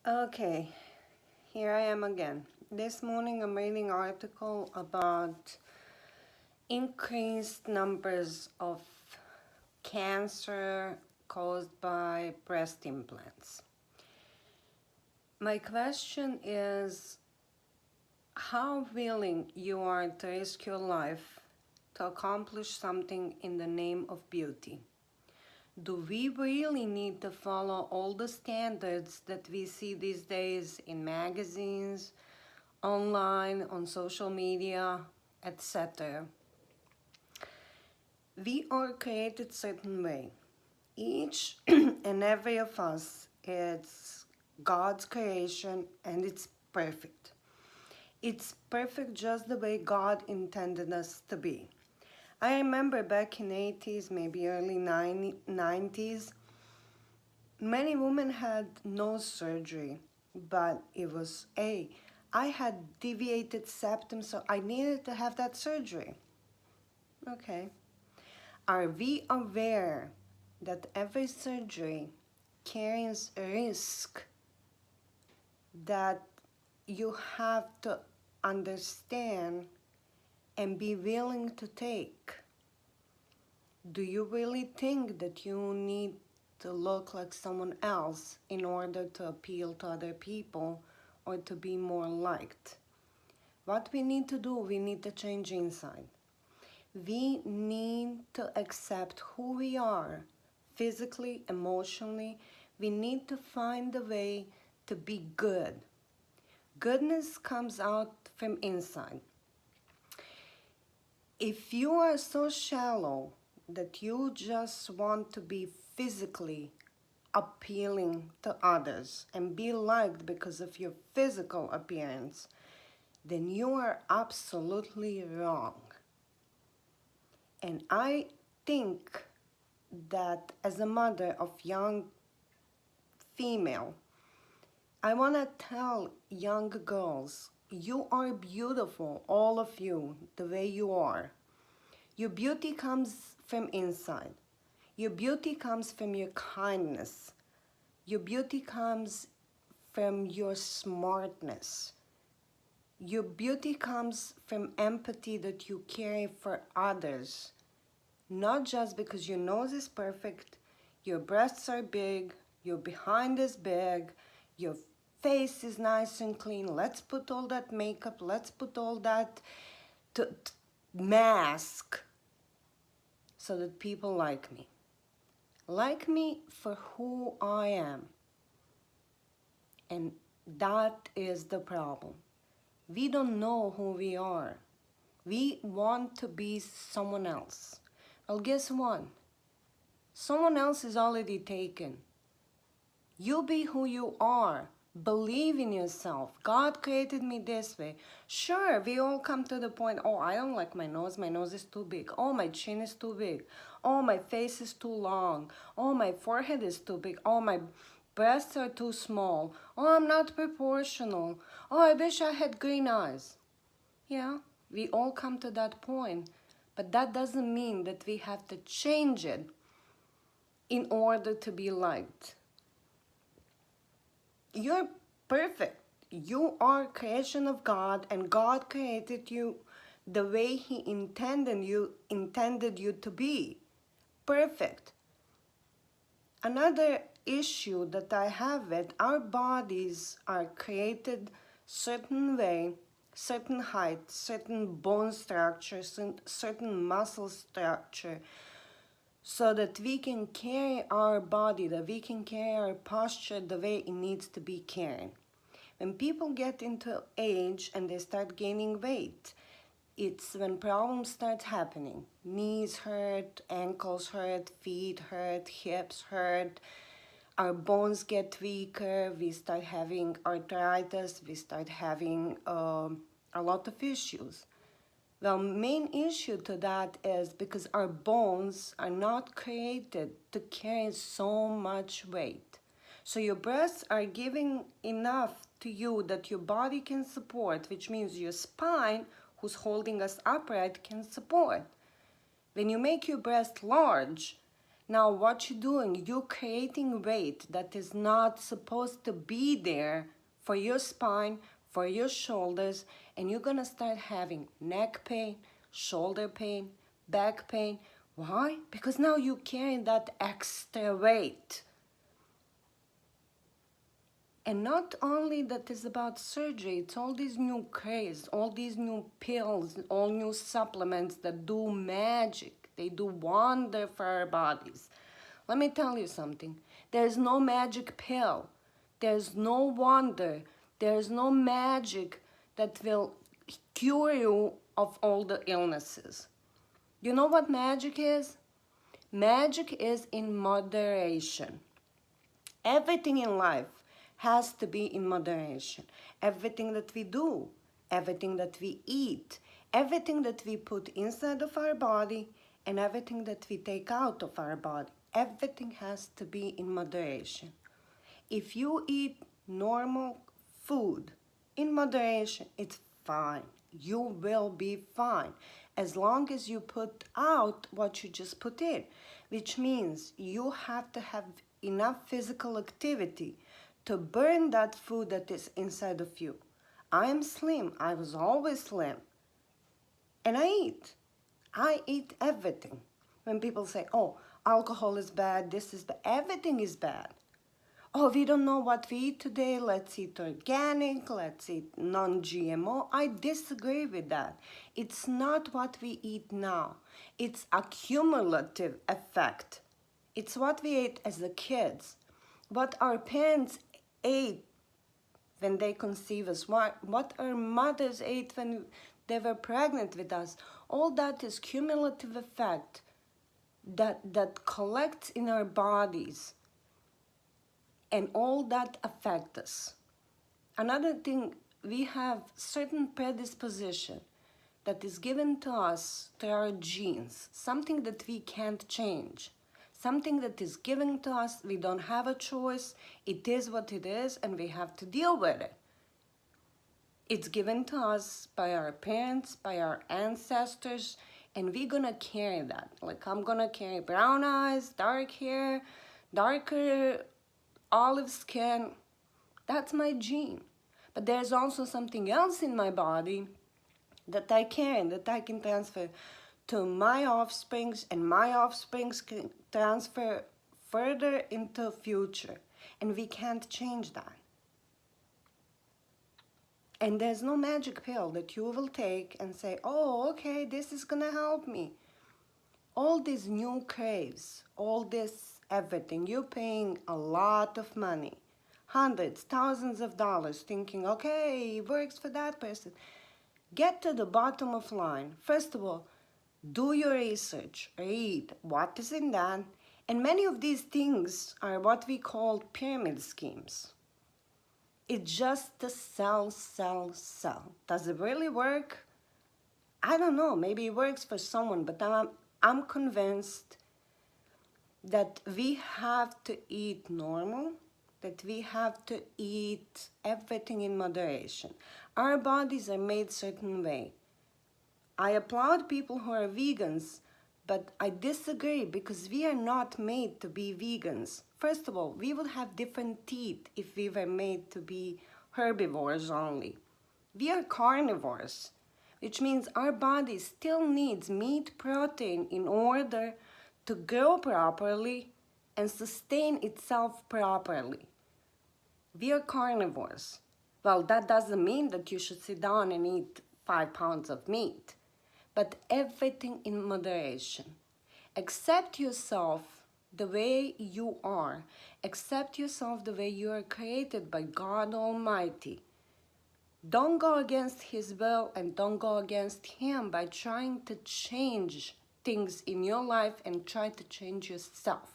Okay, here I am again. This morning I'm reading an article about increased numbers of cancer caused by breast implants. My question is how willing you are to risk your life to accomplish something in the name of beauty. Do we really need to follow all the standards that we see these days in magazines, online, on social media, etc.? We are created certain way. Each and every of us, it's God's creation and it's perfect. It's perfect just the way God intended us to be. I remember back in 80s, maybe early 90s, many women had nose surgery, but it was I had deviated septum, so I needed to have that surgery. Okay. Are we aware that every surgery carries a risk that you have to understand and be willing to take? Do you really think that you need to look like someone else in order to appeal to other people or to be more liked? What we need to do, we need to change inside. We need to accept who we are physically, emotionally. We need to find a way to be good. Goodness comes out from inside. If you are so shallow that you just want to be physically appealing to others and be liked because of your physical appearance, then you are absolutely wrong. And I think that as a mother of young female, I want to tell young girls, you are beautiful, all of you, the way you are. Your beauty comes from inside. Your beauty comes from your kindness. Your beauty comes from your smartness. Your beauty comes from empathy that you carry for others. Not just because your nose is perfect, your breasts are big, your behind is big, your face is nice and clean. Let's put all that makeup, let's put all that mask so that people like me. Like me for who I am. And that is the problem. We don't know who we are. We want to be someone else. Well, guess what? Someone else is already taken. You be who you are. Believe in yourself. God created me this way. Sure, we all come to the point, oh, I don't like my nose is too big. Oh, my chin is too big. Oh, my face is too long. Oh, my forehead is too big. Oh, my breasts are too small. Oh, I'm not proportional. Oh, I wish I had green eyes. Yeah, we all come to that point. But that doesn't mean that we have to change it in order to be liked. You're perfect. You are creation of God, and God created you the way He intended you to be. Perfect. Another issue that I have with our bodies are created certain way, certain height, certain bone structure, certain muscle structure, so that we can carry our body, that we can carry our posture the way it needs to be carried. When people get into age and they start gaining weight, it's when problems start happening. Knees hurt, ankles hurt, feet hurt, hips hurt, our bones get weaker, we start having arthritis, we start having a lot of issues. The main issue to that is because our bones are not created to carry so much weight. So your breasts are giving enough to you that your body can support, which means your spine, who's holding us upright, can support. When you make your breast large, Now what you're doing, you're creating weight that is not supposed to be there for your spine, for your shoulders, and you're gonna start having neck pain, shoulder pain, back pain. Why? Because now you're carrying that extra weight. And not only that is about surgery, it's all these new craze, all these new pills, all new supplements that do magic. They do wonder for our bodies. Let me tell you something. There's no magic pill. There's no wonder. There's no magic that will cure you of all the illnesses. You know what magic is? Magic is in moderation. Everything in life has to be in moderation. Everything that we do, everything that we eat, everything that we put inside of our body, and everything that we take out of our body, everything has to be in moderation. If you eat normal food in moderation, it's fine. You will be fine as long as you put out what you just put in, which means you have to have enough physical activity to burn that food that is inside of you. I am slim. I was always slim. And I eat everything. When people say, oh, alcohol is bad, this is bad, everything is bad. Oh, we don't know what we eat today, let's eat organic, let's eat non-GMO. I disagree with that. It's not what we eat now. It's a cumulative effect. It's what we ate as the kids, what our parents ate when they conceived us, what our mothers ate when they were pregnant with us. All that is cumulative effect that collects in our bodies, and all that affects us. Another thing, we have certain predisposition that is given to us through our genes, something that we can't change, something that is given to us. We don't have a choice. It is what it is, and we have to deal with it. It's given to us by our parents, by our ancestors, and we're gonna carry that. Like, I'm gonna carry brown eyes, dark hair, darker olive skin. That's my gene. But there's also something else in my body that I carry, that I can transfer to my offsprings, and my offsprings can transfer further into future. And we can't change that. And there's no magic pill that you will take and say, oh, okay, this is gonna help me. All these new craze, all this everything, you're paying a lot of money, hundreds, thousands of dollars, thinking, okay, it works for that person. Get to the bottom of line. First of all, do your research, read what is in that. And many of these things are what we call pyramid schemes. It's just to sell, sell, sell. Does it really work? I don't know. Maybe it works for someone, but I'm convinced that we have to eat normal, that we have to eat everything in moderation. Our bodies are made certain way. I applaud people who are vegans, but I disagree because we are not made to be vegans. First of all, we would have different teeth if we were made to be herbivores only. We are carnivores, which means our body still needs meat protein in order to grow properly and sustain itself properly. We are carnivores. Well, that doesn't mean that you should sit down and eat 5 pounds of meat, but everything in moderation. Accept yourself the way you are. Accept yourself the way you are created by God Almighty. Don't go against His will, and don't go against Him by trying to change things in your life and try to change yourself.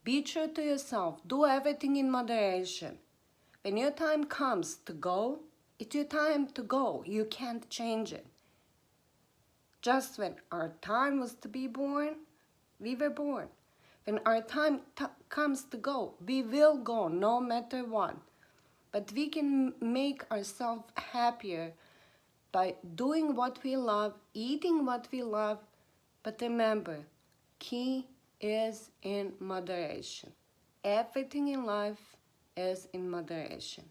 Be true to yourself. Do everything in moderation. When your time comes to go, it's your time to go. You can't change it. Just when our time was to be born, we were born. When our time comes to go, we will go no matter what. But we can make ourselves happier by doing what we love, eating what we love. But remember, key is in moderation. Everything in life is in moderation.